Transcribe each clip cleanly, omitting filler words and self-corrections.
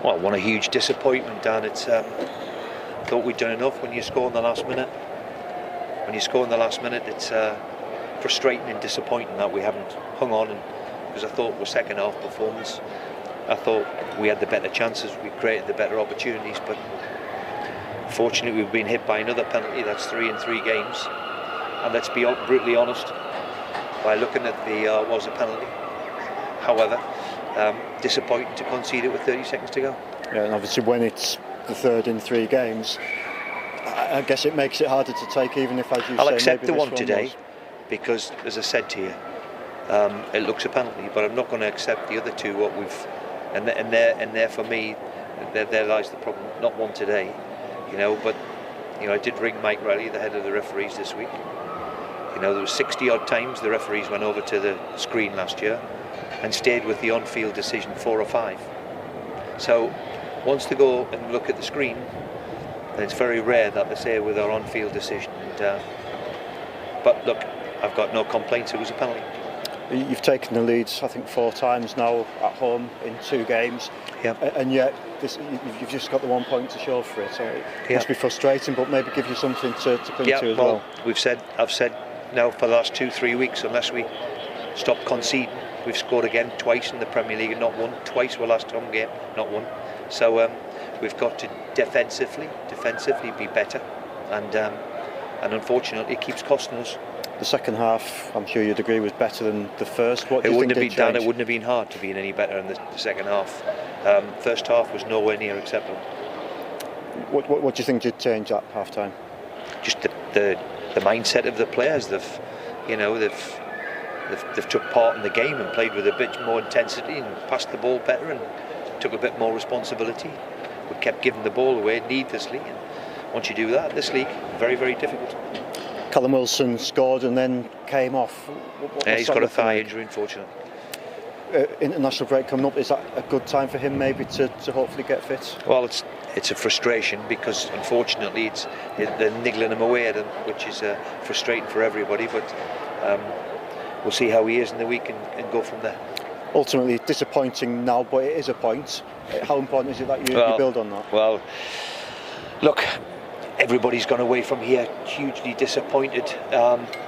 Well, one a huge disappointment, Dan. It's thought we'd done enough when you score in the last minute. When you score in the last minute, it's frustrating and disappointing that we haven't hung on. Because I thought our second half performance, I thought we had the better chances, we created the better opportunities, but unfortunately we've been hit by another penalty. That's 3 in 3 games. And let's be brutally honest, by looking at the was a penalty. However, disappointing to concede it with 30 seconds to go. Yeah, and obviously when it's the 3rd in 3 games, I guess it makes it harder to take, even if, as you I'll say, accept maybe the one today was. because, as I said to you, it looks a penalty, but I'm not going to accept the other two. What we've and there for me, there lies the problem. Not one today, but I did ring Mike Riley, the head of the referees, this week. There was 60 odd times the referees went over to the screen last year and stayed with the on-field decision 4 or 5. So once they go and look at the screen, then it's very rare that they say with our on-field decision. But look, I've got no complaints. It was a penalty. You've taken the leads, I think, 4 times now at home in 2 games. Yeah. And yet you've just got the 1 point to show for it. So it must be frustrating, but maybe give you something to cling to as well. I've said now for the last 2-3 weeks, unless we stop conceding, we've scored again twice in the Premier League and not won. Twice were last home game, not won. So we've got to defensively be better, and unfortunately it keeps costing us. The second half, I'm sure you'd agree, was better than the first. What do you think it wouldn't have been hard to be any better in the second half. First half was nowhere near acceptable. What do you think did change at half time? Just the mindset of the players. They've took part in the game and played with a bit more intensity and passed the ball better and took a bit more responsibility. We kept giving the ball away needlessly, and once you do that, this league, very, very difficult. Callum Wilson scored and then came off. He's got a thigh injury, unfortunately. International break coming up, is that a good time for him maybe to hopefully get fit? Well, it's a frustration because unfortunately they're niggling him away, which is frustrating for everybody, but we'll see how he is in the week and go from there. Ultimately disappointing now, but it is a point. How important is it that you build on that? Well, look, everybody's gone away from here hugely disappointed.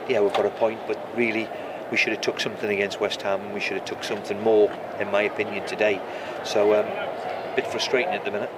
We've got a point, but really we should have took something against West Ham, and we should have took something more, in my opinion, today. So a bit frustrating at the minute.